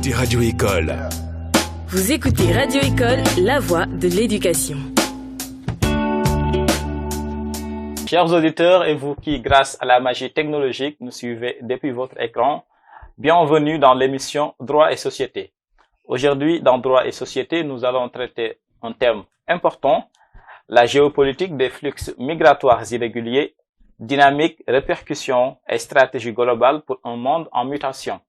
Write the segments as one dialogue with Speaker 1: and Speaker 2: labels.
Speaker 1: écoutez Radio École.
Speaker 2: Vous écoutez Radio École, la voix de l'éducation.
Speaker 3: Chers auditeurs et vous qui, grâce à la magie technologique, nous suivez depuis votre écran, bienvenue dans l'émission Droit et Société. Aujourd'hui, dans Droit et Société, nous allons traiter un thème important, la géopolitique des flux migratoires irréguliers, dynamique, répercussions et stratégie globale pour un monde en mutation.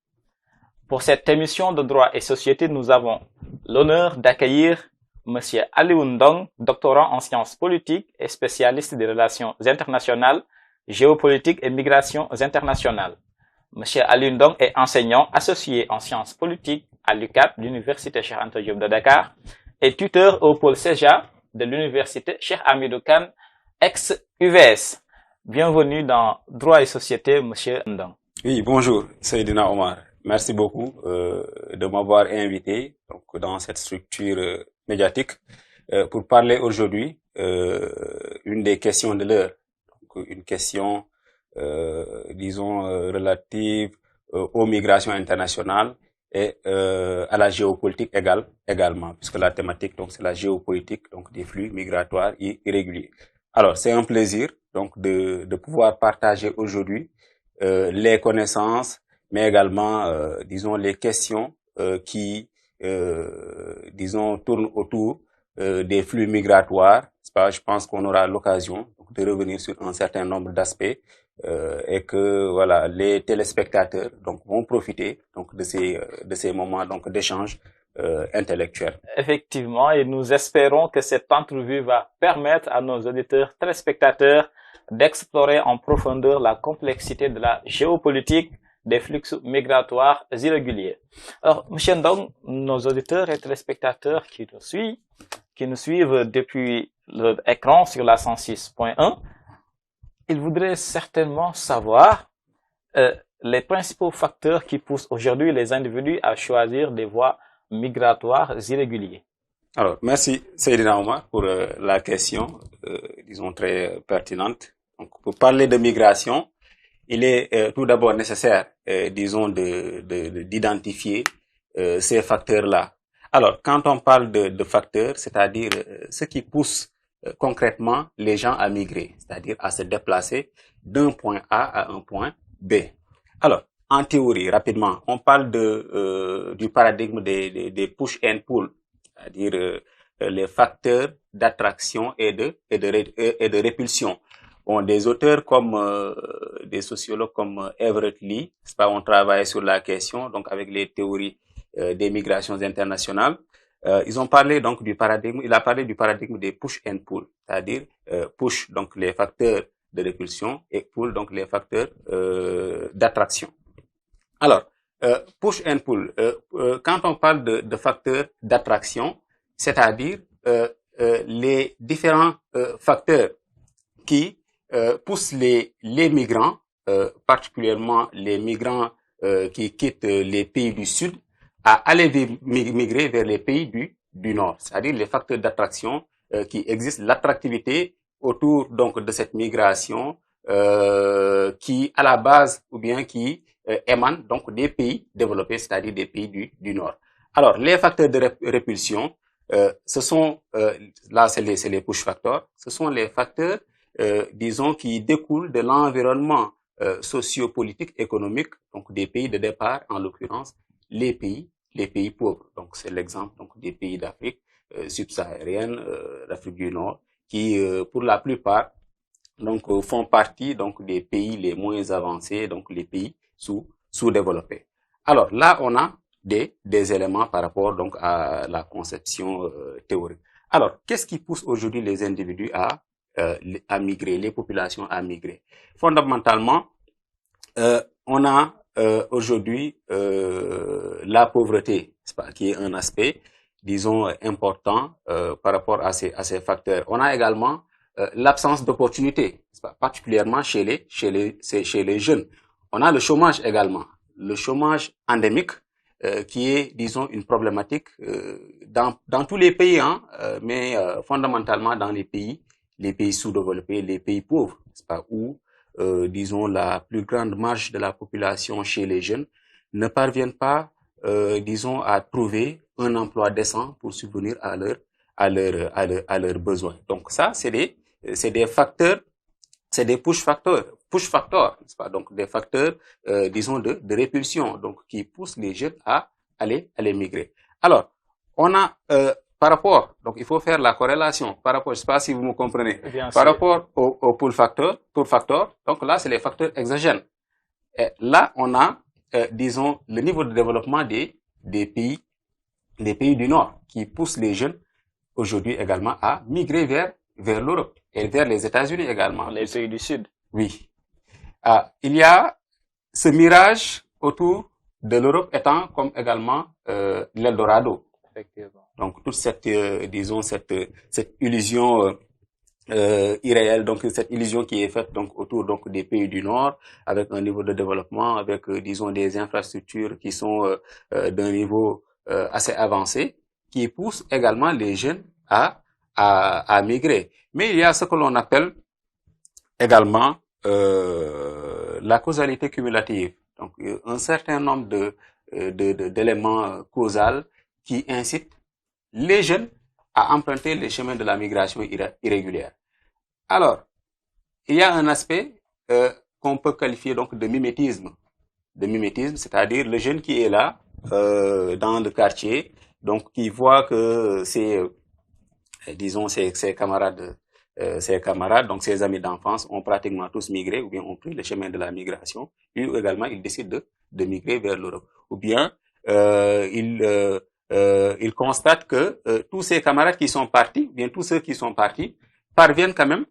Speaker 3: Pour cette émission de Droit et Société, nous avons l'honneur d'accueillir Monsieur Aliou Ndong, doctorant en sciences politiques et spécialiste des relations internationales, géopolitique et migrations internationales. Monsieur Aliou Ndong est enseignant associé en sciences politiques à l'UCAD, l'Université Cheikh Anta Diop de Dakar, et tuteur au pôle CEJA de l'Université Cheikh Hamidou Kane, ex-UVS. Bienvenue dans Droit et Société, Monsieur Ndong.
Speaker 4: Oui, bonjour, Seydina Omar. Merci beaucoup de m'avoir invité donc, dans cette structure médiatique pour parler aujourd'hui une des questions de l'heure. Donc, une question, relative aux migrations internationales et à la géopolitique également, puisque la thématique donc c'est la géopolitique donc des flux migratoires irréguliers. Alors, c'est un plaisir donc de pouvoir partager aujourd'hui les connaissances, mais également, les questions qui, tournent autour des flux migratoires. Je pense qu'on aura l'occasion de revenir sur un certain nombre d'aspects et que voilà, les téléspectateurs donc vont profiter donc de ces moments donc d'échange intellectuel.
Speaker 3: Effectivement, et nous espérons que cette entrevue va permettre à nos auditeurs téléspectateurs d'explorer en profondeur la complexité de la géopolitique des flux migratoires irréguliers. Alors, M. Ndong, nos auditeurs et téléspectateurs qui nous suivent depuis l'écran sur la 106.1, ils voudraient certainement savoir les principaux facteurs qui poussent aujourd'hui les individus à choisir des voies migratoires irrégulières.
Speaker 4: Alors, merci Seydina Omar pour la question, très pertinente. Donc, pour parler de migration, il est tout d'abord nécessaire, d'identifier ces facteurs-là. Alors, quand on parle de facteurs, c'est-à-dire ce qui pousse concrètement les gens à migrer, c'est-à-dire à se déplacer d'un point A à un point B. Alors, en théorie, rapidement, on parle du paradigme des push and pull, c'est-à-dire les facteurs d'attraction et de répulsion. Bon, des auteurs comme des sociologues comme Everett Lee, ont travaillé sur la question, donc avec les théories des migrations internationales. Ils ont parlé donc il a parlé du paradigme des push and pull, c'est-à-dire push donc les facteurs de répulsion et pull donc les facteurs d'attraction. Alors, push and pull, quand on parle de facteurs d'attraction, c'est-à-dire les différents facteurs qui poussent les migrants, particulièrement les migrants qui quittent les pays du Sud, à aller migrer vers les pays du Nord, c'est-à-dire les facteurs d'attraction qui existent, l'attractivité autour donc de cette migration qui à la base ou bien qui émane donc des pays développés, c'est-à-dire des pays du Nord. Alors les facteurs de répulsion, ce sont là c'est les push factors, ce sont les facteurs qui découlent de l'environnement socio-politique, économique, donc des pays de départ, en l'occurrence les pays pauvres. Donc c'est l'exemple donc des pays d'Afrique subsaharienne, d'Afrique du Nord, qui pour la plupart donc font partie donc des pays les moins avancés, donc les pays sous-développés. Alors là on a des éléments par rapport donc à la conception théorique. Alors qu'est-ce qui pousse aujourd'hui les individus à migrer, les populations à migrer? Fondamentalement, on a aujourd'hui la pauvreté, qui est un aspect, important par rapport à ces facteurs. On a également l'absence d'opportunités, particulièrement chez les jeunes. On a le chômage également, le chômage endémique, qui est, une problématique dans tous les pays, mais fondamentalement dans les pays sous-développés, les pays pauvres, où la plus grande marge de la population chez les jeunes ne parviennent pas disons, à trouver un emploi décent pour subvenir à leurs besoins. Donc ça, c'est des facteurs, c'est des push factors, n'est-ce pas? Donc des facteurs, disons, de répulsion, donc qui poussent les jeunes à aller migrer. Alors, on a par rapport, donc il faut faire la corrélation par rapport, je ne sais pas si vous me comprenez, par rapport au pull factor, donc là c'est les facteurs exogènes. Et là on a, disons, le niveau de développement des pays du Nord qui poussent les jeunes aujourd'hui également à migrer vers l'Europe et vers les États-Unis également.
Speaker 3: Les pays du Sud.
Speaker 4: Oui. Il y a ce mirage autour de l'Europe étant comme également l'Eldorado.
Speaker 3: Effectivement.
Speaker 4: Donc toute cette, disons, cette illusion irréelle, donc cette illusion qui est faite donc autour donc des pays du Nord, avec un niveau de développement, avec disons des infrastructures qui sont d'un niveau assez avancé, qui poussent également les jeunes à migrer. Mais il y a ce que l'on appelle également la causalité cumulative. Donc un certain nombre d'éléments causaux qui incitent les jeunes à emprunter les chemins de la migration irrégulière. Alors, il y a un aspect qu'on peut qualifier donc de mimétisme. C'est-à-dire le jeune qui est là dans le quartier, donc qui voit que disons ses camarades, donc ses amis d'enfance ont pratiquement tous migré ou bien ont pris le chemin de la migration. Lui également, il décide de migrer vers l'Europe. Ou bien il constate que tous ses camarades qui sont partis, bien tous ceux qui sont partis, parviennent quand même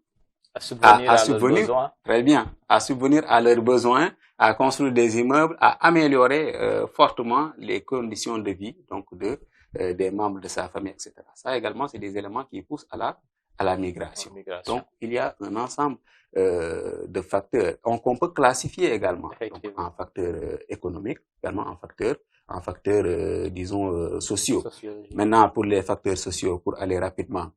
Speaker 4: à subvenir très bien, à subvenir à leurs besoins, à construire des immeubles, à améliorer fortement les conditions de vie donc des membres de sa famille, etc. Ça également, c'est des éléments qui poussent à la migration. Donc, il y a un ensemble de facteurs qu'on peut classifier également donc, en facteurs économiques, également en facteurs, disons, sociaux. Maintenant, pour les facteurs sociaux, pour aller rapidement,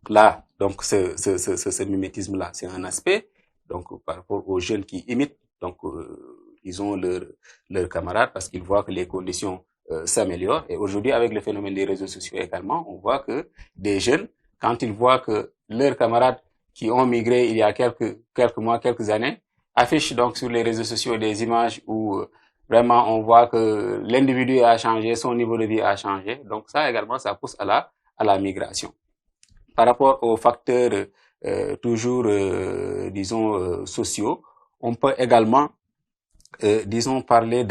Speaker 4: là, donc, ce mimétisme-là, c'est un aspect, donc, par rapport aux jeunes qui imitent, donc, disons, leurs camarades, parce qu'ils voient que les conditions s'améliorent. Et aujourd'hui, avec le phénomène des réseaux sociaux également, on voit que des jeunes, quand ils voient que leurs camarades qui ont migré il y a quelques mois, quelques années, affichent donc sur les réseaux sociaux des images où vraiment on voit que l'individu a changé, son niveau de vie a changé. Donc ça également, ça pousse à la migration. Par rapport aux facteurs toujours, disons, sociaux, on peut également, disons, parler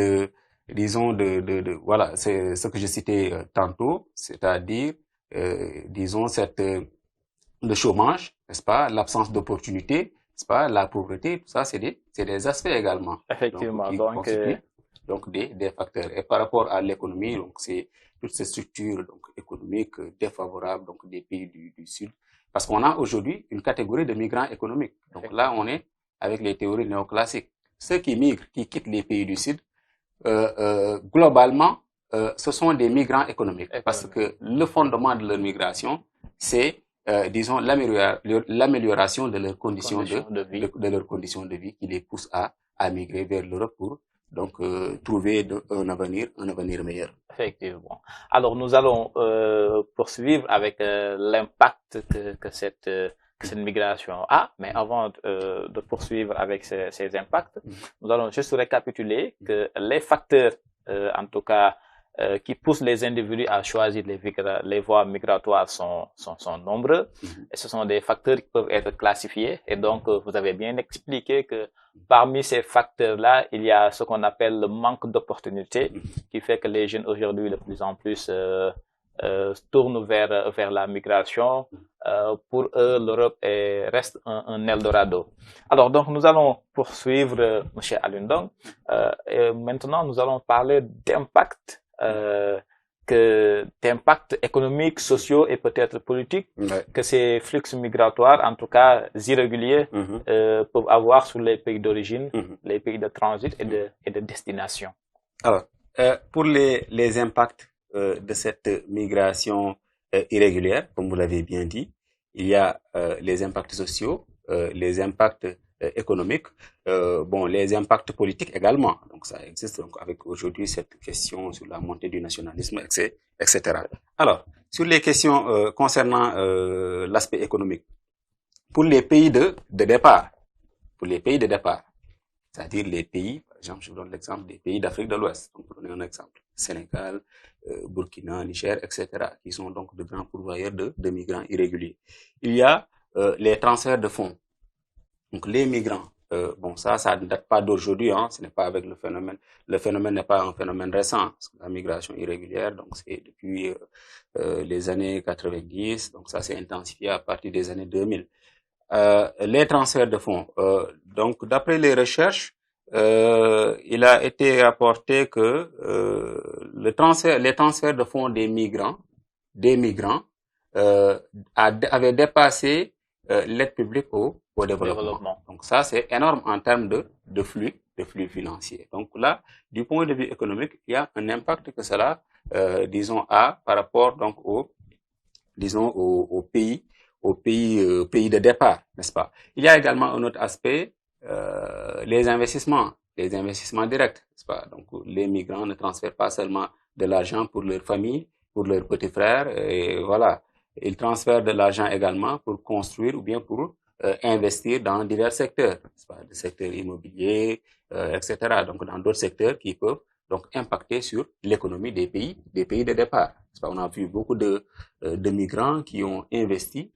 Speaker 4: voilà, c'est ce que je citais tantôt, c'est-à-dire, disons, le chômage, n'est-ce pas, l'absence d'opportunités, n'est-ce pas, la pauvreté, tout ça, c'est des aspects également.
Speaker 3: Effectivement.
Speaker 4: Donc des facteurs. Et par rapport à l'économie, donc c'est toutes ces structures donc économiques défavorables donc des pays du Sud, parce qu'on a aujourd'hui une catégorie de migrants économiques. Donc là, on est avec les théories néoclassiques. Ceux qui migrent, qui quittent les pays du Sud, globalement, ce sont des migrants économiques, parce que le fondement de leur migration, c'est disons l'amélioration de leurs conditions de vie qui les pousse à migrer vers l'Europe pour donc trouver un avenir meilleur.
Speaker 3: Effectivement. Alors nous allons poursuivre avec l'impact que cette migration a, mais avant de poursuivre avec ces impacts, nous allons juste récapituler que les facteurs, en tout cas, qui poussent les individus à choisir les voies migratoires sont nombreux, et ce sont des facteurs qui peuvent être classifiés, et donc vous avez bien expliqué que parmi ces facteurs-là, il y a ce qu'on appelle le manque d'opportunités, qui fait que les jeunes aujourd'hui de plus en plus tournent vers la migration. Pour eux, l'Europe reste un Eldorado. Alors donc nous allons poursuivre, Monsieur Alundong, et maintenant nous allons parler d'impact d'impacts économiques, sociaux et peut-être politiques que ces flux migratoires, en tout cas irréguliers, peuvent avoir sur les pays d'origine, les pays de transit et de destination.
Speaker 4: Alors, pour les impacts de cette migration irrégulière, comme vous l'avez bien dit, il y a les impacts sociaux, les impacts économique. Bon, les impacts politiques également. Donc, ça existe donc avec aujourd'hui cette question sur la montée du nationalisme, etc. Alors, sur les questions concernant l'aspect économique, pour les pays de départ, c'est-à-dire les pays, par exemple, je vous donne l'exemple des pays d'Afrique de l'Ouest. Donc, pour donner un exemple, Sénégal, Burkina, Niger, etc., qui sont donc de grands pourvoyeurs de migrants irréguliers. Il y a les transferts de fonds. Donc, les migrants, bon, ça ne date pas d'aujourd'hui, hein, ce n'est pas avec le phénomène n'est pas un phénomène récent, la migration irrégulière, donc c'est depuis les années 90, donc ça s'est intensifié à partir des années 2000. Les transferts de fonds. Donc, d'après les recherches, il a été rapporté que les transferts de fonds des migrants avaient dépassé l'aide publique au développement. Donc, ça, c'est énorme en termes de flux financiers. Donc là, du point de vue économique, il y a un impact que cela, disons, a par rapport donc aux pays de départ, n'est-ce pas? Il y a également un autre aspect, les investissements directs, n'est-ce pas? Donc, les migrants ne transfèrent pas seulement de l'argent pour leur famille, pour leurs petits frères, et voilà. Ils transfèrent de l'argent également pour construire ou bien pour investir dans divers secteurs, n'est-ce pas? Le secteur immobilier, etc. Donc, dans d'autres secteurs qui peuvent donc impacter sur l'économie des pays de départ. N'est-ce pas? On a vu beaucoup de migrants qui ont investi,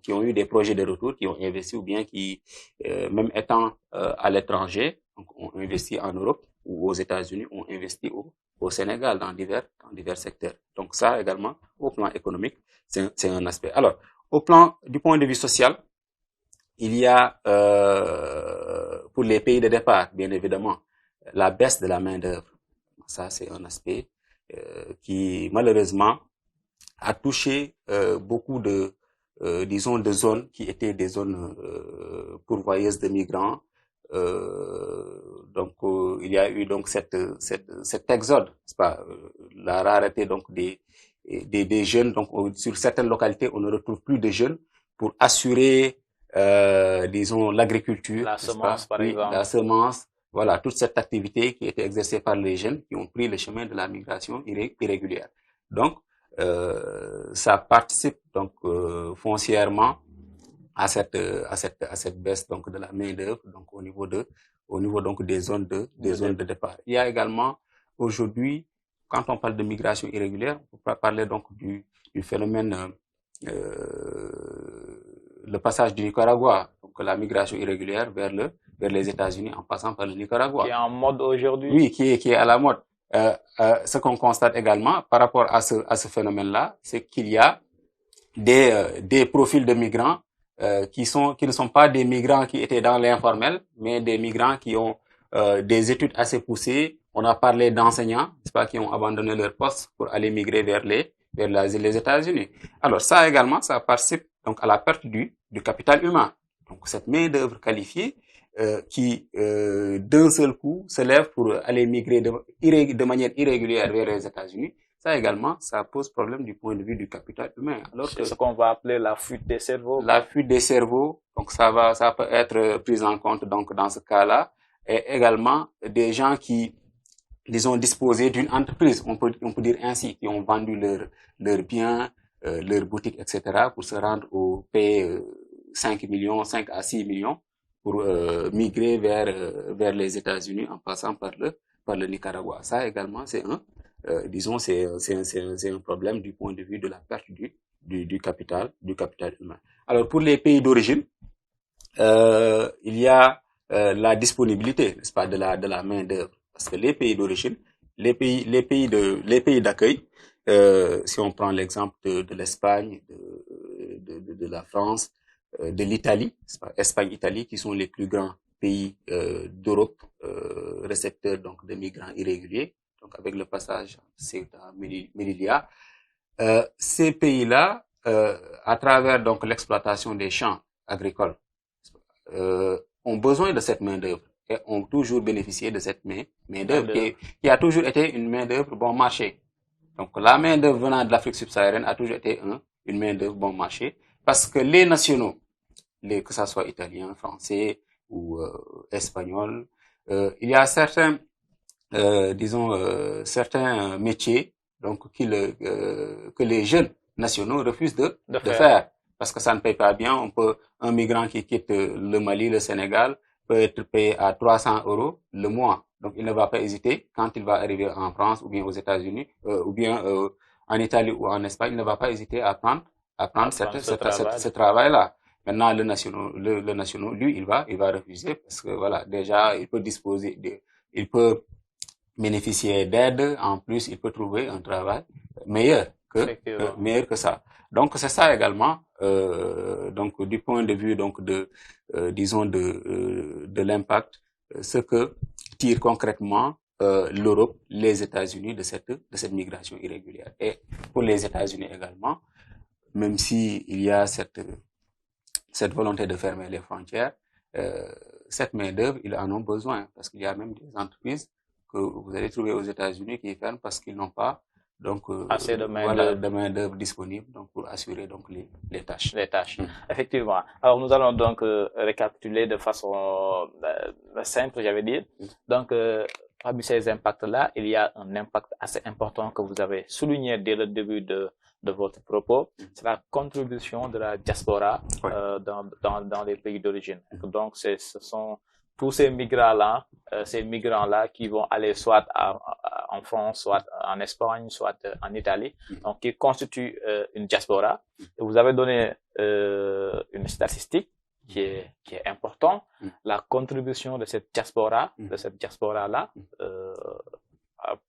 Speaker 4: qui ont eu des projets de retour, qui ont investi ou bien qui, même étant à l'étranger, donc ont investi en Europe ou aux États-Unis, ont investi au Sénégal dans divers secteurs. Donc ça également, au plan économique, c'est un aspect. Alors, du point de vue social, il y a pour les pays de départ, bien évidemment, la baisse de la main-d'œuvre. Ça, c'est un aspect qui malheureusement a touché beaucoup disons, de zones qui étaient des zones pourvoyeuses de migrants. Donc, il y a eu donc cet exode, c'est pas la rareté donc des jeunes. Donc, sur certaines localités, on ne retrouve plus de jeunes pour assurer, disons, l'agriculture,
Speaker 3: la semence, par exemple.
Speaker 4: La semence. Voilà, toute cette activité qui était exercée par les jeunes qui ont pris le chemin de la migration irrégulière. Donc, ça participe donc foncièrement à cette baisse donc de la main-d'œuvre donc au niveau donc des zones de départ. Il y a également aujourd'hui, quand on parle de migration irrégulière, on peut parler donc du phénomène le passage du Nicaragua, donc la migration irrégulière vers les États-Unis en passant par le Nicaragua.
Speaker 3: Qui est en mode aujourd'hui.
Speaker 4: Oui, qui est à la mode. Ce qu'on constate également par rapport à ce phénomène-là, c'est qu'il y a des profils de migrants qui ne sont pas des migrants qui étaient dans l'informel, mais des migrants qui ont des études assez poussées. On a parlé d'enseignants, c'est pas, qui ont abandonné leur poste pour aller migrer vers les États-Unis. Alors ça également, ça participe donc à la perte du capital humain. Donc cette main-d'œuvre qualifiée qui d'un seul coup se lève pour aller migrer de manière irrégulière vers les États-Unis. Ça également, ça pose problème du point de vue du capital humain.
Speaker 3: Alors c'est ce qu'on va appeler la fuite des cerveaux.
Speaker 4: La fuite des cerveaux, donc ça peut être pris en compte donc dans ce cas-là, et également des gens qui, disons, disposaient d'une entreprise, on peut dire ainsi, qui ont vendu leurs biens, leurs boutiques, etc., pour se rendre au pays 5 à 6 millions pour migrer vers les États-Unis en passant par le Nicaragua. Ça également, c'est disons, c'est un problème du point de vue de la perte du capital humain. Alors, pour les pays d'origine, il y a la disponibilité, n'est-ce pas, de la main-d'œuvre. Parce que les pays d'origine, les pays d'accueil, si on prend l'exemple de l'Espagne, de la France, de l'Italie, Espagne-Italie, qui sont les plus grands pays d'Europe récepteurs donc de migrants irréguliers, donc avec le passage Ceuta, Melilla, ces pays-là, à travers donc l'exploitation des champs agricoles, ont besoin de cette main-d'œuvre et ont toujours bénéficié de cette main-d'œuvre qui a toujours été une main-d'œuvre bon marché. Donc la main-d'œuvre venant de l'Afrique subsaharienne a toujours été une main-d'œuvre bon marché parce que les nationaux, que ça soit italiens, français, ou espagnols. Il y a certains, certains métiers donc que les jeunes nationaux refusent de faire parce que ça ne paye pas bien. Un migrant qui quitte le Mali, le Sénégal, peut être payé à 300 € le mois. Donc, il ne va pas hésiter quand il va arriver en France ou bien aux États-Unis ou bien en Italie ou en Espagne, il ne va pas hésiter à prendre ce travail-là. Maintenant, le national, lui, il va refuser parce que voilà, déjà, il peut bénéficier d'aide. En plus, il peut trouver un travail meilleur que ça. Donc, c'est ça également. Donc, du point de vue donc disons de l'impact, ce que tire concrètement l'Europe, les États-Unis de cette migration irrégulière. Et pour les États-Unis également, même si il y a cette volonté de fermer les frontières, cette main-d'œuvre, ils en ont besoin parce qu'il y a même des entreprises que vous allez trouver aux États-Unis qui ferment parce qu'ils n'ont pas donc
Speaker 3: assez de
Speaker 4: main-d'œuvre disponible donc pour assurer donc les tâches.
Speaker 3: Effectivement. Alors nous allons donc récapituler de façon simple, j'avais dit. Donc parmi ces impacts-là, il y a un impact assez important que vous avez souligné dès le début de votre propos, c'est la contribution de la diaspora dans les pays d'origine. Donc ce sont tous ces migrants-là qui vont aller soit en France, soit en Espagne, soit en Italie, donc qui constituent une diaspora. Et vous avez donné une statistique qui est importante. La contribution de cette diaspora-là,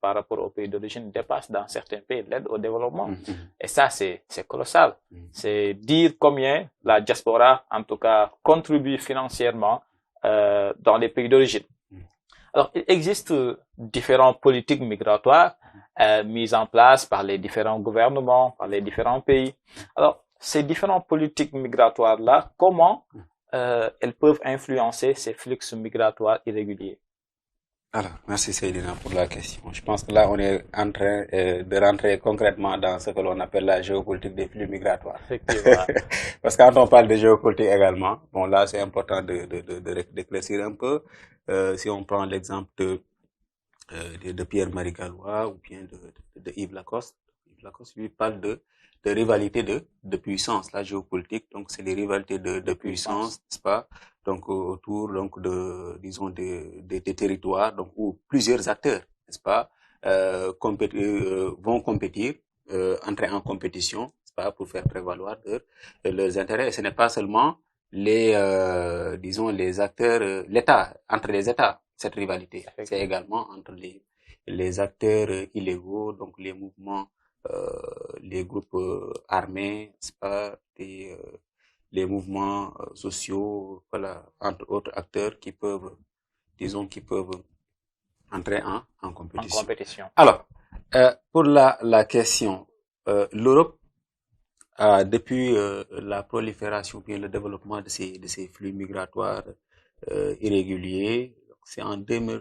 Speaker 3: par rapport aux pays d'origine dépasse dans certains pays l'aide au développement. Et ça, c'est colossal. C'est dire combien la diaspora, en tout cas, contribue financièrement dans les pays d'origine. Alors, il existe différentes politiques migratoires mises en place par les différents gouvernements, par les différents pays. Alors, ces différentes politiques migratoires-là, comment elles peuvent influencer ces flux migratoires irréguliers?
Speaker 4: Alors, merci Seydina pour la question. Je pense que là, on est en train de rentrer concrètement dans ce que l'on appelle la géopolitique des flux migratoires.
Speaker 3: Effectivement.
Speaker 4: Parce que quand on parle de géopolitique également, bon là, c'est important d'éclaircir un peu. Si on prend l'exemple de Pierre-Marie Gallois ou bien de Yves Lacoste. Yves Lacoste, lui, parle de rivalité de puissance, la géopolitique. Donc, c'est les rivalités de puissance, n'est-ce pas? Donc, autour, donc, disons, des territoires, donc, où plusieurs acteurs, n'est-ce pas, vont compétir, entrer en compétition, n'est-ce pas, pour faire prévaloir leurs intérêts. Et ce n'est pas seulement disons, les acteurs, l'État, entre les États, cette rivalité. C'est également entre les acteurs illégaux, donc les mouvements, les groupes armés, n'est-ce pas, les mouvements sociaux, voilà, entre autres acteurs qui peuvent, disons, entrer en compétition. Alors, pour la question, l'Europe a, depuis la prolifération puis le développement de ces flux migratoires irréguliers, c'est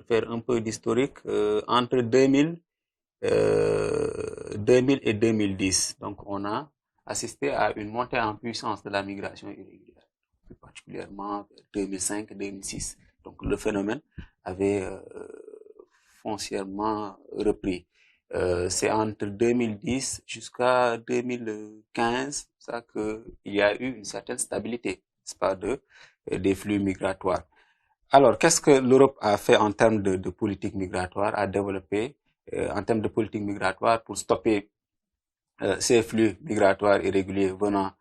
Speaker 4: faire un peu d'historique, entre 2000 et 2010. Donc, on a assisté à une montée en puissance de la migration irrégulière, plus particulièrement 2005-2006. Donc, le phénomène avait foncièrement repris. C'est entre 2010 jusqu'à 2015 ça que il y a eu une certaine stabilité, n'est-ce pas, des flux migratoires. Alors, qu'est-ce que l'Europe a fait en termes de politique migratoire, a développé en termes de politique migratoire pour stopper ces flux migratoires irréguliers venant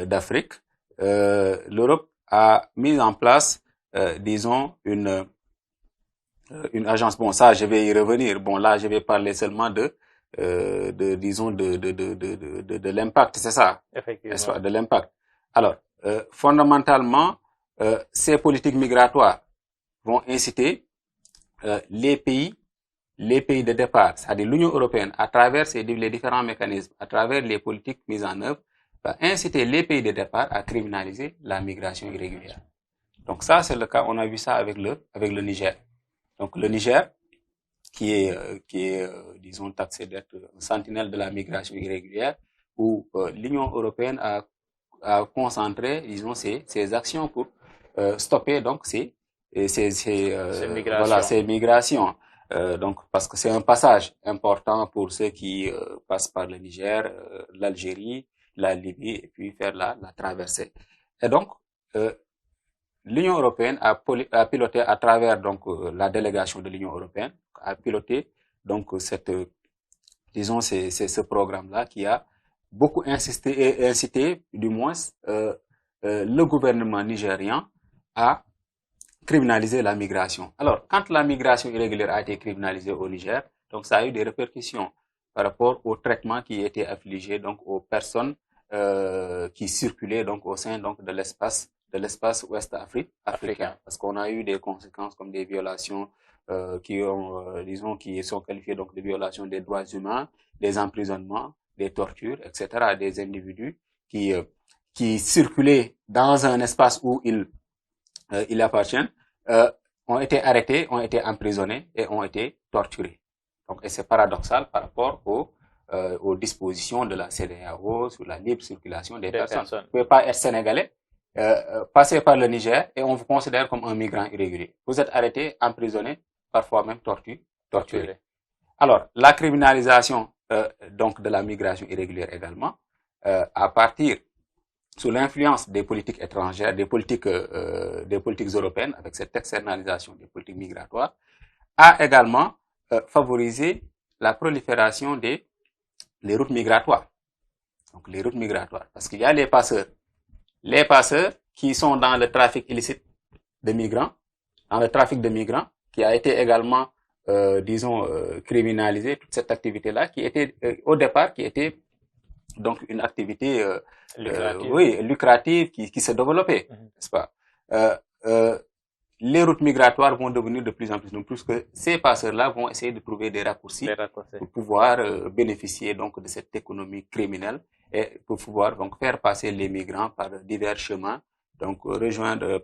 Speaker 4: d'Afrique? L'Europe a mis en place, disons, une agence. Bon, ça, je vais y revenir. Bon, là, je vais parler seulement disons, de l'impact, c'est ça?
Speaker 3: Effectivement.
Speaker 4: De l'impact. Alors, fondamentalement, ces politiques migratoires vont inciter les pays de départ, c'est-à-dire l'Union européenne, à travers les différents mécanismes, à travers les politiques mises en œuvre, va inciter les pays de départ à criminaliser la migration irrégulière. Donc ça, c'est le cas, on a vu ça avec le Niger. Donc le Niger, qui est disons, taxé d'être un sentinelle de la migration irrégulière, où l'Union européenne a concentré, disons, ses actions pour stopper donc ces
Speaker 3: Voilà,
Speaker 4: ces migrations. Donc, parce que c'est un passage important pour ceux qui passent par le Niger, l'Algérie, la Libye, et puis faire la traversée. Et donc, l'Union européenne a piloté à travers donc la délégation de l'Union européenne, a piloté donc ce programme-là qui a beaucoup insisté et incité, du moins, le gouvernement nigérian à criminaliser la migration. Alors, quand la migration irrégulière a été criminalisée au Niger, donc ça a eu des répercussions par rapport au traitement qui était affligé donc aux personnes qui circulaient donc au sein donc de l'espace ouest africain, parce qu'on a eu des conséquences comme des violations qui sont qualifiées donc de violations des droits humains, des emprisonnements, des tortures, etc. Des individus qui circulaient dans un espace où ils appartiennent, ont été arrêtés, ont été emprisonnés et ont été torturés. Donc, et c'est paradoxal par rapport aux dispositions de la CEDEAO sur la libre circulation des personnes. Vous ne pouvez pas être sénégalais, passer par le Niger et on vous considère comme un migrant irrégulier. Vous êtes arrêté, emprisonné, parfois même torturé. Alors, la criminalisation donc de la migration irrégulière également, à partir sous l'influence des politiques étrangères, des politiques européennes, avec cette externalisation des politiques migratoires, a également favorisé la prolifération des routes migratoires. Donc les routes migratoires, parce qu'il y a les passeurs qui sont dans le trafic illicite de migrants, qui a été également, criminalisé, toute cette activité-là, qui était au départ, qui était donc une activité lucrative qui se développait, n'est-ce pas? Les routes migratoires vont devenir de plus en plus nombreuses, que ces passeurs-là vont essayer de trouver des raccourcis pour pouvoir bénéficier donc de cette économie criminelle et pour pouvoir donc faire passer les migrants par divers chemins, donc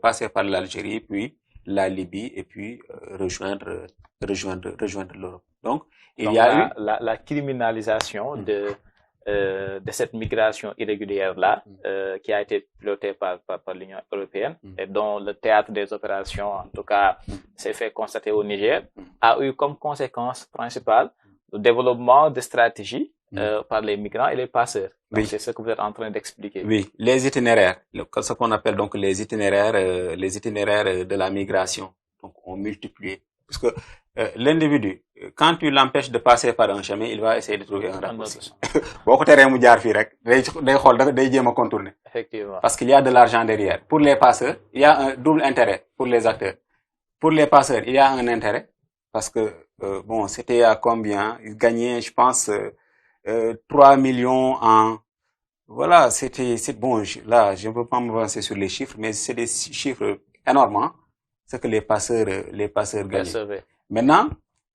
Speaker 4: passer par l'Algérie, puis la Libye et puis rejoindre l'Europe. Donc il y a eu
Speaker 3: la criminalisation de cette migration irrégulière-là, qui a été pilotée par l'Union européenne, et dont le théâtre des opérations, en tout cas, s'est fait constater au Niger, a eu comme conséquence principale le développement de stratégies par les migrants et les passeurs. Donc, c'est ce que vous êtes en train d'expliquer.
Speaker 4: Oui, les itinéraires, ce qu'on appelle donc les itinéraires de la migration, donc ont multiplié. Parce que l'individu, quand tu l'empêches de passer par un chemin, il va essayer de trouver un raccourci.
Speaker 3: Effectivement.
Speaker 4: Parce qu'il y a de l'argent derrière. Pour les passeurs, il y a un double intérêt pour les acteurs. Pour les passeurs, il y a un intérêt parce que c'était à combien? Ils gagnaient, je pense, 3 millions en... Voilà, c'est bon. Là, je ne peux pas m'avancer sur les chiffres, mais c'est des chiffres énormes, hein, ce que les passeurs gagnent. Maintenant,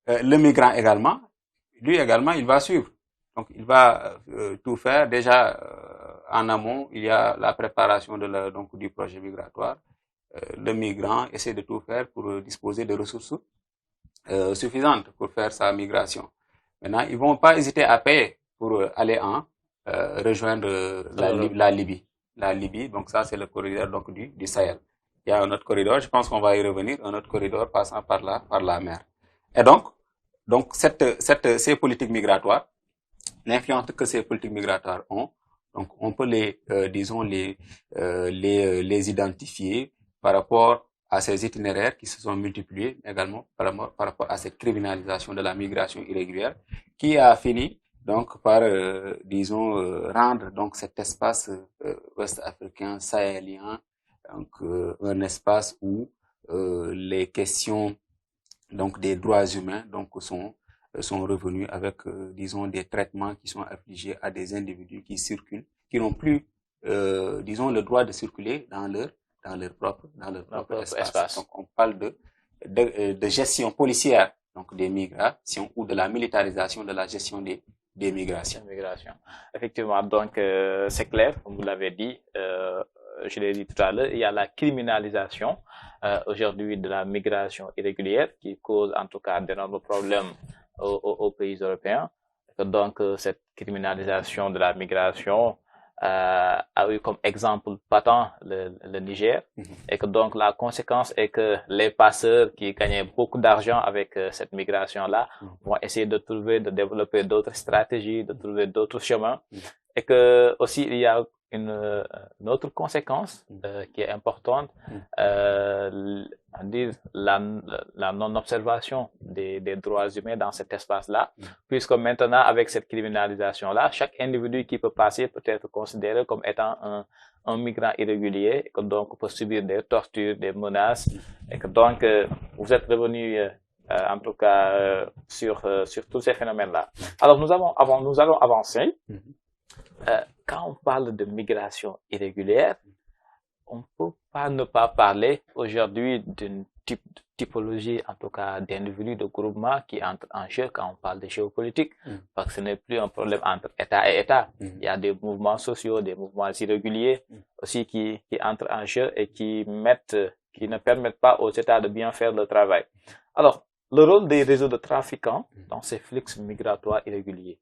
Speaker 4: le migrant également, lui également, il va suivre. Donc, il va tout faire. Déjà, en amont, il y a la préparation donc du projet migratoire. Le migrant essaie de tout faire pour disposer de ressources suffisantes pour faire sa migration. Maintenant, ils vont pas hésiter à payer pour aller rejoindre la Libye. La Libye, donc ça, c'est le corridor donc du Sahel. Il y a un autre corridor, je pense qu'on va y revenir, un autre corridor passant par la mer. Et donc ces politiques migratoires, l'influence que ces politiques migratoires ont, donc on peut les identifier par rapport à ces itinéraires qui se sont multipliés, également par rapport à cette criminalisation de la migration irrégulière, qui a fini donc par rendre donc cet espace ouest africain sahélien donc un espace où les questions donc des droits humains donc sont revenus avec des traitements qui sont affligés à des individus qui circulent, qui n'ont plus le droit de circuler dans leur propre espace. Donc on parle de gestion policière donc des migrations ou de la militarisation de la gestion des migrations.
Speaker 3: Effectivement, donc c'est clair, comme vous l'avez dit, je l'ai dit tout à l'heure, il y a la criminalisation aujourd'hui de la migration irrégulière qui cause en tout cas d'énormes problèmes aux pays européens. Donc cette criminalisation de la migration a eu comme exemple patent le Niger, et que donc la conséquence est que les passeurs qui gagnaient beaucoup d'argent avec cette migration-là vont essayer de développer d'autres stratégies, de trouver d'autres chemins, et que aussi il y a une autre conséquence qui est importante, dire la non-observation des droits humains dans cet espace-là, puisque maintenant, avec cette criminalisation-là, chaque individu qui peut passer peut être considéré comme étant un migrant irrégulier, et que donc peut subir des tortures, des menaces, et que donc vous êtes revenu en tout cas sur tous ces phénomènes-là. Alors nous allons avancer. Quand on parle de migration irrégulière, on ne peut pas ne pas parler aujourd'hui d'une typologie, en tout cas d'individus, de groupements qui entrent en jeu quand on parle de géopolitique, parce que ce n'est plus un problème entre État et État. Il y a des mouvements sociaux, des mouvements irréguliers aussi qui entrent en jeu et qui ne permettent pas aux États de bien faire le travail. Alors, le rôle des réseaux de trafiquants dans ces flux migratoires irréguliers,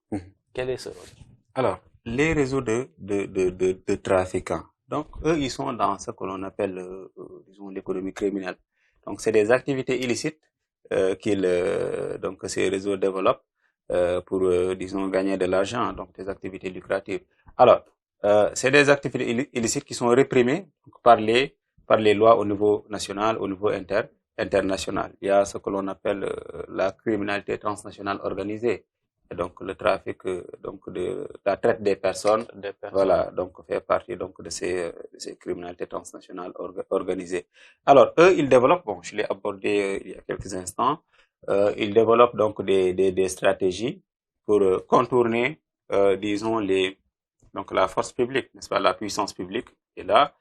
Speaker 3: quel est ce rôle?
Speaker 4: Alors, les réseaux de trafiquants, donc eux, ils sont dans ce que l'on appelle, disons, l'économie criminelle. Donc, c'est des activités illicites donc ces réseaux développent pour, disons, gagner de l'argent, donc des activités lucratives. Alors, c'est des activités illicites qui sont réprimées par les lois au niveau national, au niveau international. Il y a ce que l'on appelle la criminalité transnationale organisée. Et donc le trafic, donc de la traite des personnes, voilà, donc fait partie donc de ces criminalités transnationales organisées. Alors eux, ils développent, bon, je l'ai abordé il y a quelques instants, ils développent donc des stratégies pour contourner, disons donc la force publique, n'est-ce pas, la puissance publique est là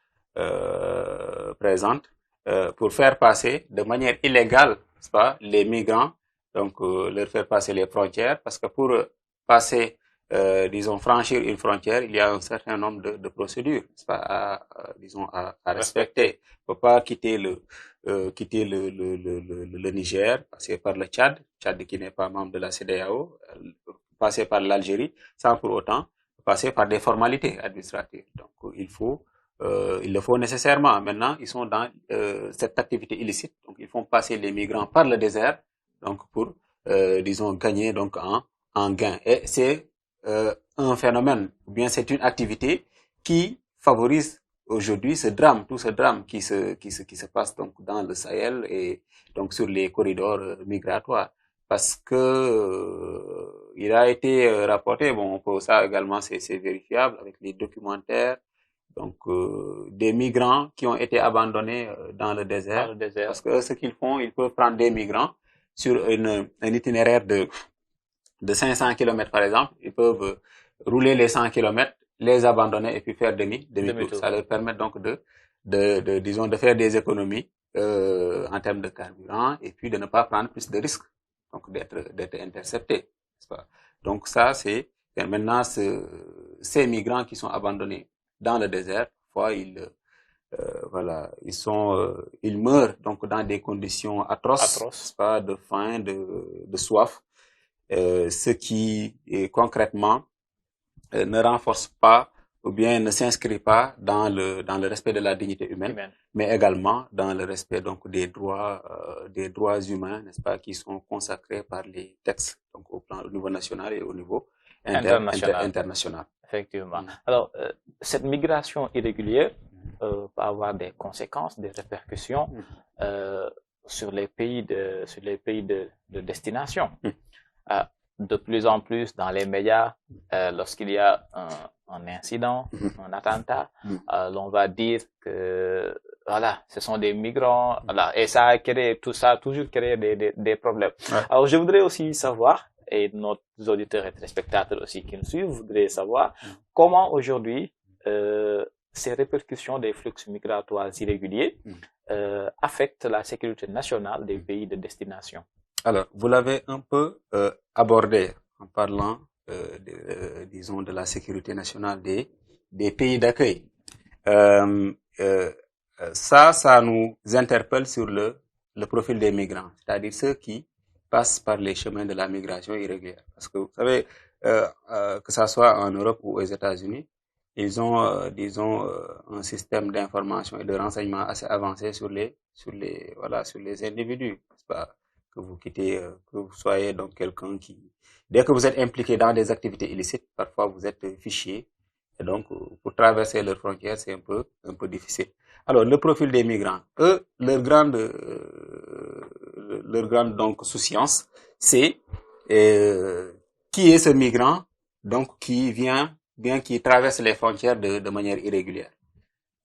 Speaker 4: présente pour faire passer de manière illégale, n'est-ce pas, les migrants. Donc, leur faire passer les frontières, parce que pour passer, disons, franchir une frontière, il y a un certain nombre de procédures, n'est-ce pas, à respecter. On ne peut pas quitter le Niger, passer par le Tchad qui n'est pas membre de la CEDEAO, passer par l'Algérie, sans pour autant passer par des formalités administratives. Donc, il le faut nécessairement. Maintenant, ils sont dans cette activité illicite, donc ils font passer les migrants par le désert, donc pour, disons, gagner donc en gain. Et c'est un phénomène, ou bien c'est une activité qui favorise aujourd'hui tout ce drame qui se passe donc dans le Sahel et donc sur les corridors migratoires. Parce que il a été rapporté, bon, pour ça également c'est vérifiable avec les documentaires, donc des migrants qui ont été abandonnés dans le désert. Parce que ce qu'ils font, ils peuvent prendre des migrants sur un itinéraire de 500 km par exemple, ils peuvent rouler les 100 km, les abandonner et puis faire demi-tour. Ça leur permet donc disons, de faire des économies en termes de carburant et puis de ne pas prendre plus de risques, donc d'être interceptés, n'est-ce pas? Donc ça, c'est maintenant ces migrants qui sont abandonnés dans le désert, parfois voilà, ils meurent donc dans des conditions atroces. Pas de faim, de soif, ce qui concrètement ne renforce pas ou bien ne s'inscrit pas dans le respect de la dignité humaine, mais également dans le respect donc des droits humains, n'est-ce pas, qui sont consacrés par les textes, donc au niveau national et au niveau international.
Speaker 3: Effectivement. Alors, cette migration irrégulière peut avoir des conséquences, des répercussions sur les pays de destination. De plus en plus dans les médias, lorsqu'il y a un incident, un attentat, l'on va dire que voilà, ce sont des migrants, voilà, et ça a toujours créé des problèmes. Ouais. Alors je voudrais aussi savoir, et nos auditeurs et téléspectateurs aussi qui nous suivent voudraient savoir comment aujourd'hui ces répercussions des flux migratoires irréguliers affectent la sécurité nationale des pays de destination.
Speaker 4: Alors, vous l'avez un peu abordé en parlant, disons, de la sécurité nationale des pays d'accueil. Ça nous interpelle sur le profil des migrants, c'est-à-dire ceux qui passent par les chemins de la migration irrégulière. Parce que vous savez, que ça soit en Europe ou aux États-Unis, ils ont, disons, un système d'information et de renseignement assez avancé sur les individus. C'est pas que vous quittez, que vous soyez donc quelqu'un qui, dès que vous êtes impliqué dans des activités illicites, parfois vous êtes fiché. Et donc, pour traverser leurs frontières, c'est un peu difficile. Alors, le profil des migrants, eux, leur grande donc souciance, c'est qui est ce migrant donc qui qui traverse les frontières de manière irrégulière.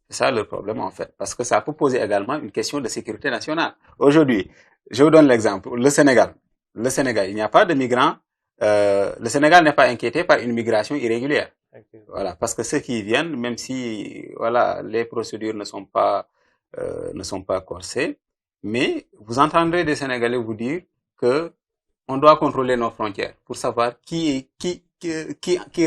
Speaker 4: C'est ça le problème en fait, parce que ça peut poser également une question de sécurité nationale. Aujourd'hui, je vous donne l'exemple, le Sénégal, il n'y a pas de migrants, le Sénégal n'est pas inquiété par une migration irrégulière. Okay. Voilà, parce que ceux qui viennent, même si voilà les procédures ne sont pas corsées, mais vous entendrez des Sénégalais vous dire que on doit contrôler nos frontières pour savoir qui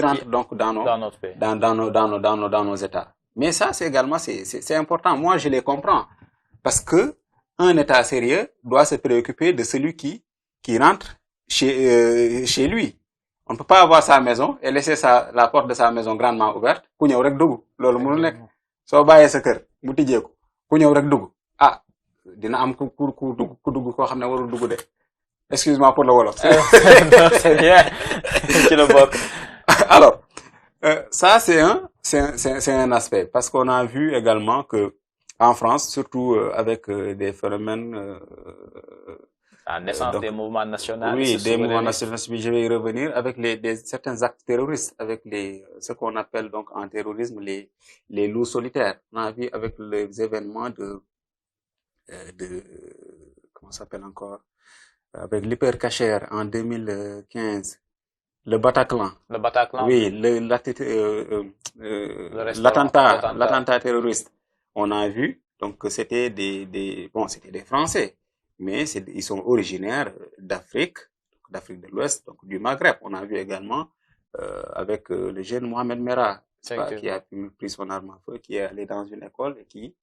Speaker 4: rentre donc dans notre pays, dans nos États. Mais ça, c'est également, c'est important. Moi, je les comprends. Parce que un État sérieux doit se préoccuper de celui qui rentre chez lui. On ne peut pas avoir sa maison et laisser la porte de sa maison grandement ouverte. Ku ñëw rek dugg. Loolu mënul nekk. Soo bàyyee sa kër mu tijjeeku. Ku ñëw rek dugg. Ah, dina am ku dugg koo xam ne warul dugg de. Excuse-moi pour le wolof.
Speaker 3: C'est bien. Tu le vois.
Speaker 4: Alors, ça c'est un aspect parce qu'on a vu également que en France, surtout avec des phénomènes
Speaker 3: la naissance des mouvements nationaux.
Speaker 4: Oui, des mouvements nationaux. Je vais y revenir avec certains actes terroristes, avec ce qu'on appelle donc en terrorisme les loups solitaires. On a vu avec les événements de comment ça s'appelle encore, avec l'hypercachère en 2015. Le Bataclan.
Speaker 3: Le Bataclan.
Speaker 4: Oui, l'attentat terroriste. On a vu donc que c'était des Français, mais ils sont originaires d'Afrique de l'Ouest, donc du Maghreb. On a vu également avec le jeune Mohamed Merah, qui a pris son arme à feu, qui est allé dans une école et qui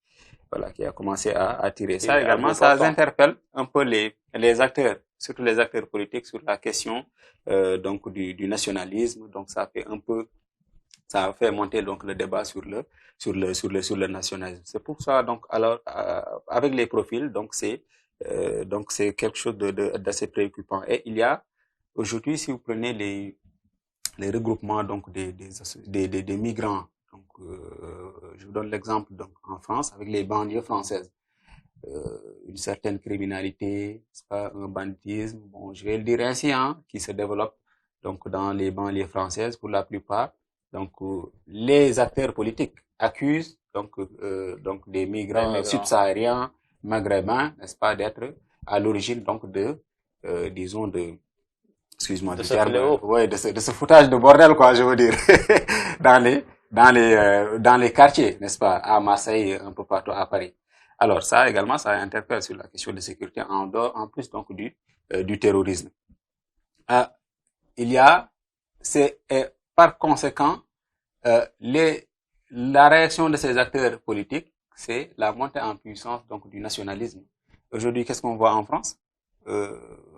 Speaker 4: a commencé à tirer. Ça également, ça interpelle un peu les acteurs, surtout les acteurs politiques, sur la question donc du nationalisme. Donc ça a fait monter donc le débat sur le nationalisme. C'est pour ça donc alors avec les profils donc c'est quelque chose d'assez préoccupant. Et il y a aujourd'hui, si vous prenez les regroupements donc des migrants. Donc, je vous donne l'exemple donc en France avec les banlieues françaises, une certaine criminalité, c'est pas un banditisme, bon, je vais le dire ainsi, qui se développe donc dans les banlieues françaises pour la plupart. Donc, les acteurs politiques accusent donc des migrants subsahariens, maghrébins, n'est-ce pas, d'être à l'origine donc excuse-moi, de ce foutage de bordel, quoi, je veux dire, dans les quartiers, n'est-ce pas, à Marseille, un peu partout à Paris. Alors ça également, ça interpelle sur la question de sécurité en plus donc du terrorisme. Par conséquent, la réaction de ces acteurs politiques, c'est la montée en puissance donc du nationalisme. Aujourd'hui, qu'est-ce qu'on voit en France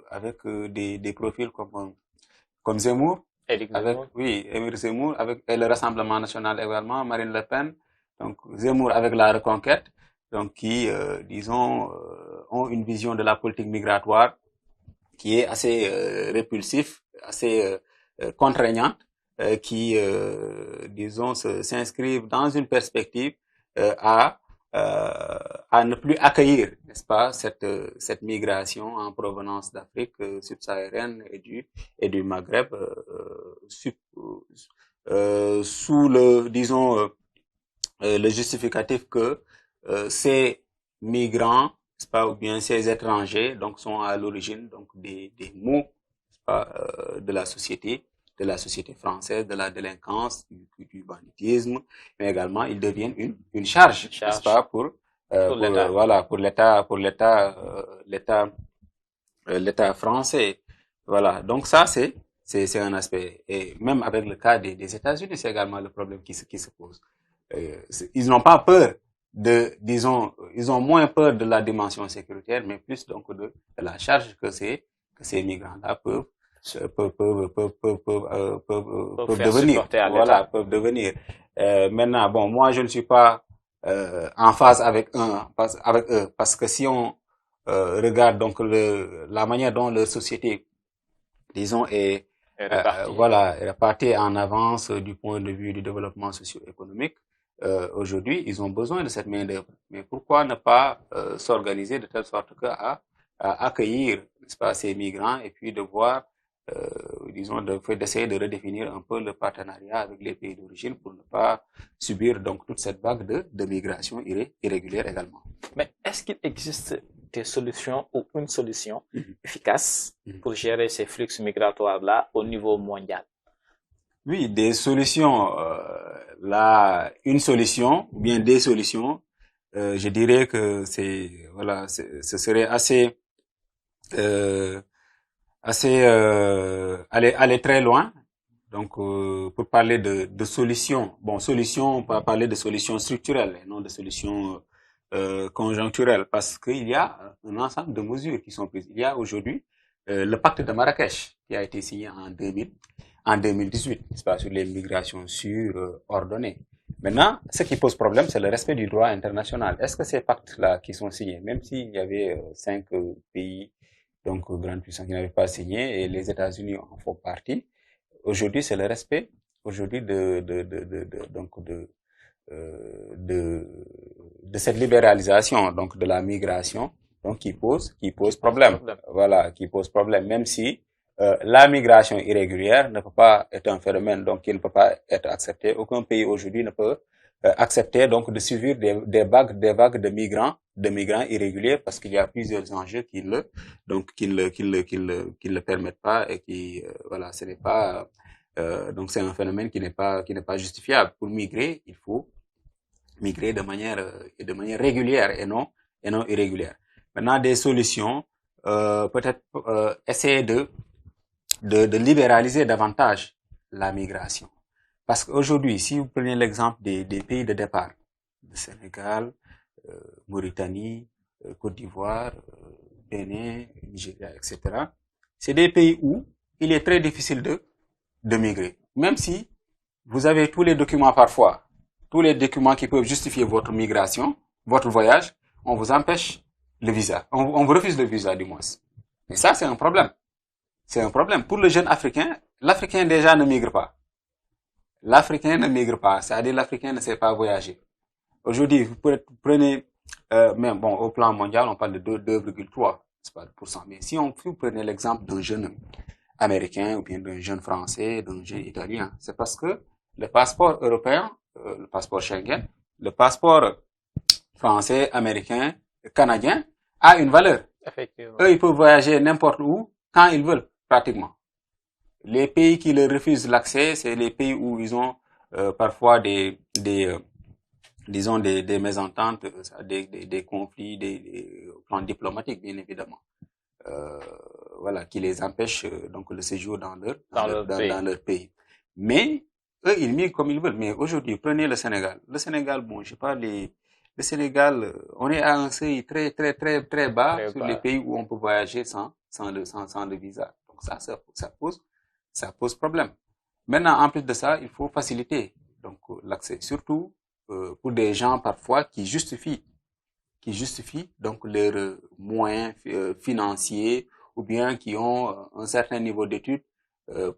Speaker 4: avec des profils comme Zemmour, Émile Zemmour, et le Rassemblement national également, Marine Le Pen, donc Zemmour avec la Reconquête, donc qui, disons, ont une vision de la politique migratoire qui est assez répulsif, assez contraignante, qui, disons, s'inscrivent dans une perspective à ne plus accueillir, n'est-ce pas, cette migration en provenance d'Afrique subsaharienne et du Maghreb sous le, disons, le justificatif que ces migrants, n'est-ce pas, ou bien ces étrangers, donc sont à l'origine donc des maux, n'est-ce pas, de la société française, de la délinquance, du banditisme, mais également ils deviennent une charge, n'est-ce pas, pour l'État français. Voilà. Donc ça c'est un aspect. Et même avec le cas des États-Unis, c'est également le problème qui se pose. Ils n'ont pas peur ils ont moins peur de la dimension sécuritaire, mais plus donc de la charge que ces migrants-là peuvent peuvent
Speaker 3: faire
Speaker 4: devenir.
Speaker 3: supporter à
Speaker 4: Voilà,
Speaker 3: l'État.
Speaker 4: peuvent devenir. Maintenant, bon, moi, je ne suis pas en phase avec eux, parce que si on regarde donc la manière dont leur société, disons,
Speaker 3: Et répartis.
Speaker 4: voilà, répartie en avance du point de vue du développement socio-économique, aujourd'hui, ils ont besoin de cette main-d'œuvre. Mais pourquoi ne pas s'organiser de telle sorte à accueillir, n'est-ce pas, ces migrants et puis de voir, disons, d'essayer de redéfinir un peu le partenariat avec les pays d'origine pour ne pas subir donc toute cette vague de migration irrégulière également.
Speaker 3: Mais est-ce qu'il existe des solutions ou une solution
Speaker 4: Mhm.
Speaker 3: efficace
Speaker 4: Mhm.
Speaker 3: pour gérer ces flux migratoires-là au niveau mondial?
Speaker 4: Oui, des solutions. Là, une solution, ou bien des solutions, je dirais que ce serait assez, aller très loin. Donc, pour parler de solutions, bon, solutions, on peut parler de solutions structurelles et non de solutions conjoncturelles, parce qu'il y a un ensemble de mesures qui sont prises. Il y a aujourd'hui le pacte de Marrakech qui a été signé en 2018, n'est-ce pas, sur les migrations sûres, ordonnées. Maintenant, ce qui pose problème, c'est le respect du droit international. Est-ce que ces pactes-là qui sont signés, même s'il y avait 5 pays, donc grandes puissances qui n'avaient pas signé, et les États-Unis en font partie, aujourd'hui, c'est le respect, aujourd'hui, de cette libéralisation, donc de la migration, donc qui pose problème. Voilà, qui pose problème, même si la migration irrégulière ne peut pas être un phénomène donc qui ne peut pas être accepté. Aucun pays aujourd'hui ne peut accepter donc de subir des vagues de migrants irréguliers, parce qu'il y a plusieurs enjeux qui le permettent pas, et qui voilà, ce n'est pas donc c'est un phénomène qui n'est pas justifiable. Pour migrer, il faut migrer de manière régulière et non irrégulière. Maintenant, des solutions, peut-être essayer de libéraliser davantage la migration. Parce qu'aujourd'hui, si vous prenez l'exemple des pays de départ, le Sénégal, Mauritanie, Côte d'Ivoire, Bénin, Nigeria, etc., c'est des pays où il est très difficile de migrer. Même si vous avez tous les documents parfois, tous les documents qui peuvent justifier votre migration, votre voyage, on vous empêche le visa. On vous refuse le visa, du moins. Et ça, c'est un problème. C'est un problème. Pour le jeune Africain, l'Africain déjà ne migre pas. L'Africain ne migre pas, c'est-à-dire l'Africain ne sait pas voyager. Aujourd'hui, vous prenez, même bon, au plan mondial, on parle de 2,3%. Mais si vous prenez l'exemple d'un jeune américain, ou bien d'un jeune français, d'un jeune italien, c'est parce que le passeport européen, le passeport Schengen, le passeport français, américain, canadien, a une valeur.
Speaker 3: Effectivement.
Speaker 4: Eux, ils peuvent voyager n'importe où, quand ils veulent, pratiquement. Les pays qui leur refusent l'accès, c'est les pays où ils ont parfois disons des mésententes, des conflits, des plans diplomatiques, bien évidemment. Voilà, qui les empêchent donc le séjour dans leur pays. Mais eux, ils migrent comme ils veulent. Mais aujourd'hui, prenez le Sénégal. Le Sénégal, bon, je sais pas, le Sénégal, on est à un seuil très bas sur les pays où on peut voyager sans le visa. Donc ça pose problème. Maintenant, en plus de ça, il faut faciliter donc l'accès, surtout pour des gens parfois qui justifient donc leurs moyens financiers, ou bien qui ont un certain niveau d'études,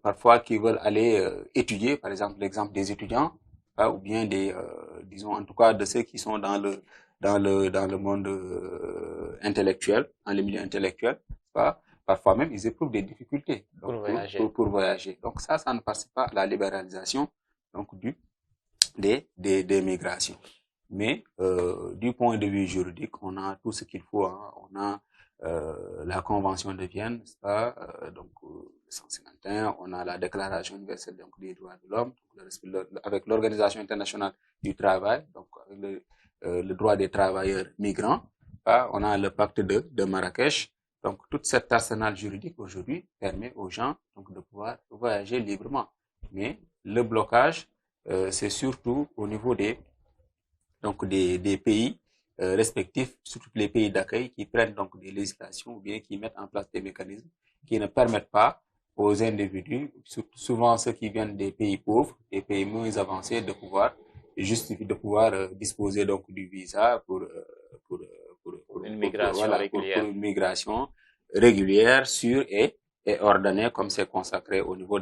Speaker 4: parfois qui veulent aller étudier, par exemple l'exemple des étudiants, ou bien disons en tout cas de ceux qui sont dans le monde intellectuel, dans le milieu intellectuel, parfois même ils éprouvent des difficultés pour voyager. Donc ça ne participe pas à la libéralisation donc des migrations. Mais du point de vue juridique, on a tout ce qu'il faut. Hein. On a la Convention de Vienne, c'est pas donc 151. On a la Déclaration universelle donc des droits de l'homme, avec l'Organisation internationale du travail, donc avec le droit des travailleurs migrants. On a le pacte de Marrakech. Donc tout cet arsenal juridique aujourd'hui permet aux gens donc de pouvoir voyager librement. Mais le blocage, c'est surtout au niveau des pays respectifs, surtout les pays d'accueil qui prennent donc des législations ou bien qui mettent en place des mécanismes qui ne permettent pas aux individus, souvent ceux qui viennent des pays pauvres, des pays moins avancés, de pouvoir disposer donc du visa pour
Speaker 3: une migration régulière.
Speaker 4: Pour une migration régulière, sûre et ordonnée, comme c'est consacré au niveau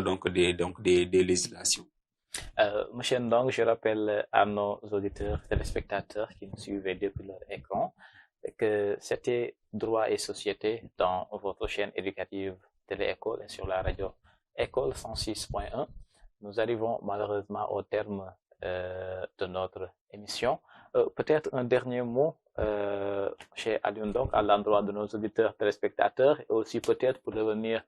Speaker 4: donc des législations.
Speaker 3: Monsieur Ndong, je rappelle à nos auditeurs, téléspectateurs qui nous suivaient depuis leur écran, que c'était Droit et Société dans votre chaîne éducative Télé-École et sur la radio École 106.1. Nous arrivons malheureusement au terme de notre émission. Peut-être un dernier mot chez Alioune Ndong à l'endroit de nos auditeurs téléspectateurs et aussi peut-être pour revenir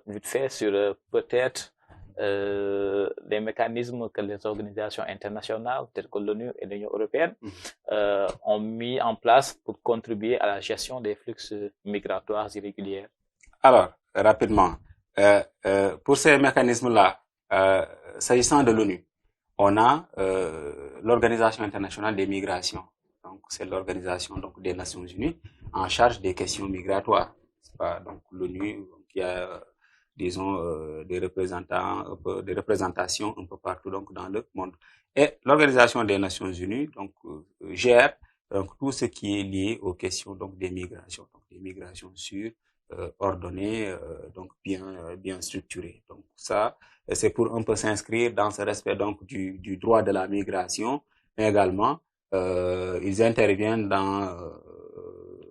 Speaker 3: vite fait sur peut-être les mécanismes que les organisations internationales telles que l'ONU et l'Union européenne ont mis en place pour contribuer à la gestion des flux migratoires irréguliers.
Speaker 4: Alors, rapidement, pour ces mécanismes-là, s'agissant de l'ONU, on a l'Organisation internationale des migrations. Donc, c'est l'organisation donc des Nations Unies en charge des questions migratoires. C'est pas donc l'ONU qui a disons des représentations un peu partout donc dans le monde. Et l'Organisation des Nations Unies donc gère donc tout ce qui est lié aux questions donc des migrations sûres, ordonnées, donc bien structurées. Donc ça, c'est pour un peu s'inscrire dans ce respect donc du droit de la migration, mais également ils interviennent dans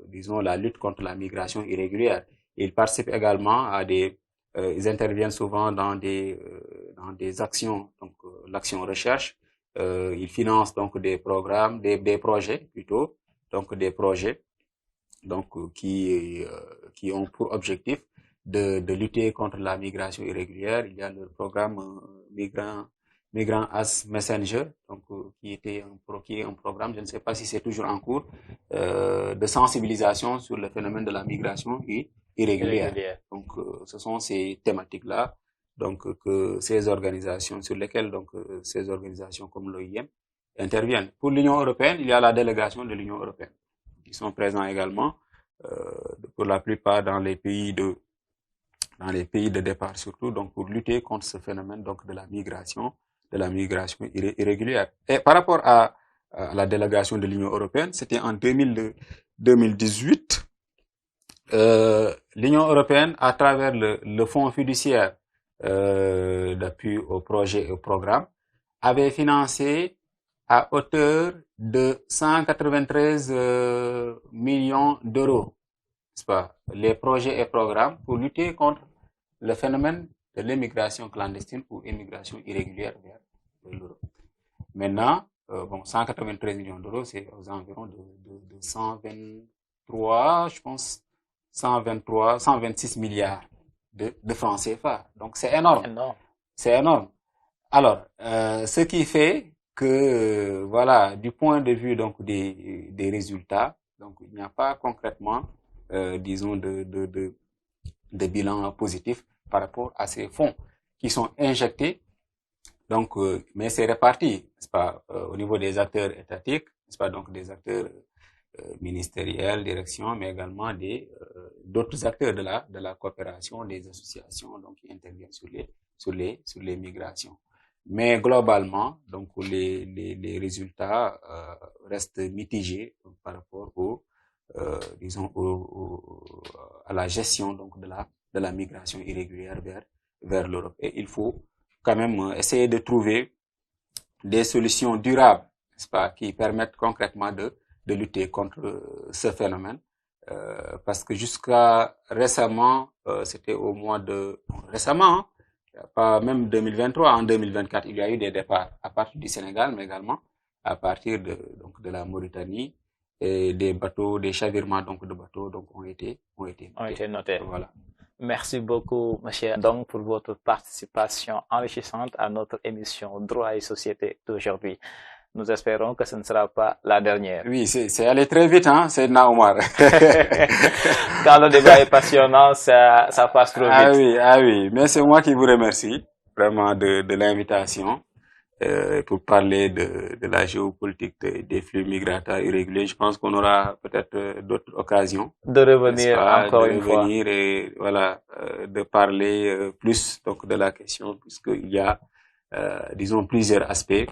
Speaker 4: disons la lutte contre la migration irrégulière. Ils participent également à ils interviennent souvent dans des actions, donc l'action recherche. Ils financent donc des programmes, des projets plutôt, donc des projets donc qui ont pour objectif de lutter contre la migration irrégulière. Il y a le programme Migrant as Messenger, donc qui est un programme, je ne sais pas si c'est toujours en cours, de sensibilisation sur le phénomène de la migration irrégulière. Donc ce sont ces thématiques-là donc que ces organisations sur lesquelles donc ces organisations comme l'OIM interviennent. Pour l'Union européenne, il y a la délégation de l'Union européenne qui sont présents également pour la plupart dans les pays de départ surtout, donc pour lutter contre ce phénomène donc de la migration irrégulière. Et par rapport à la délégation de l'Union européenne, c'était en 2018. L'Union européenne, à travers le fonds fiduciaire d'appui au projet et au programme, avait financé à hauteur de 193 millions d'euros, n'est-ce pas, les projets et programmes pour lutter contre le phénomène de l'immigration clandestine ou immigration irrégulière vers l'Europe. Maintenant, 193 millions d'euros, c'est aux environs de 123, je pense, 126 milliards de francs CFA. Donc, c'est énorme. C'est énorme. Alors, ce qui fait que, voilà, du point de vue, donc, des résultats, donc, il n'y a pas concrètement, disons, de bilan positif par rapport à ces fonds qui sont injectés. Donc, mais c'est réparti, n'est-ce pas, au niveau des acteurs étatiques, n'est-ce pas, donc des acteurs ministériels, directions, mais également d'autres acteurs de la coopération, des associations, donc qui interviennent sur les migrations. Mais globalement, donc les résultats restent mitigés par rapport à la gestion donc de la migration irrégulière vers l'Europe. Et il faut quand même essayer de trouver des solutions durables, n'est-ce pas, qui permettent concrètement de lutter contre ce phénomène, parce que jusqu'à récemment, c'était au mois de récemment, pas même 2023, en 2024, il y a eu des départs à partir du Sénégal, mais également à partir de la Mauritanie, et des chavirements donc de bateaux donc ont été
Speaker 3: notés.
Speaker 4: Voilà.
Speaker 3: Merci beaucoup, monsieur Ndong, pour votre participation enrichissante à notre émission Droit et Société d'aujourd'hui. Nous espérons que ce ne sera pas la dernière.
Speaker 4: Oui, c'est allé très vite, hein, c'est Omar.
Speaker 3: Quand le débat est passionnant, ça passe trop vite.
Speaker 4: Ah oui, mais c'est moi qui vous remercie vraiment de l'invitation. pour parler de la géopolitique des flux migratoires irréguliers. Je pense qu'on aura peut-être d'autres occasions
Speaker 3: de revenir encore une fois.
Speaker 4: Et voilà, de parler plus donc de la question, puisqu'il y a, disons, plusieurs aspects.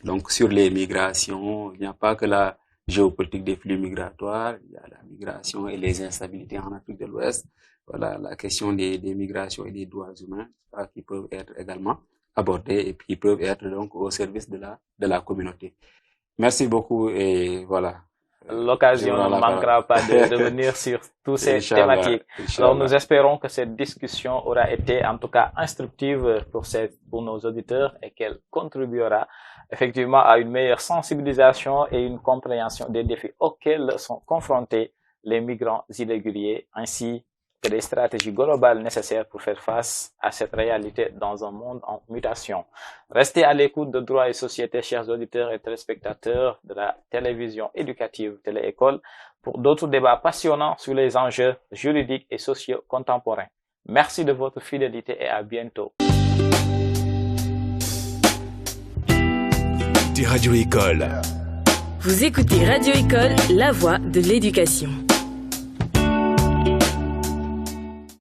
Speaker 4: Donc, sur les migrations, il n'y a pas que la géopolitique des flux migratoires, il y a la migration et les instabilités en Afrique de l'Ouest. Voilà, la question des migrations et des droits humains, qui peuvent être également abordés et puis peuvent être donc au service de la communauté. Merci beaucoup et voilà.
Speaker 3: L'occasion ne manquera pas de revenir sur toutes ces thématiques. Alors nous espérons que cette discussion aura été en tout cas instructive pour nos auditeurs et qu'elle contribuera effectivement à une meilleure sensibilisation et une compréhension des défis auxquels sont confrontés les migrants irréguliers, ainsi que des stratégies globales nécessaires pour faire face à cette réalité dans un monde en mutation. Restez à l'écoute de Droit et Société, chers auditeurs et téléspectateurs de la télévision éducative Télé-École, pour d'autres débats passionnants sur les enjeux juridiques et sociaux contemporains. Merci de votre fidélité et à bientôt.
Speaker 1: Radio École.
Speaker 2: Vous écoutez Radio École, la voix de l'éducation.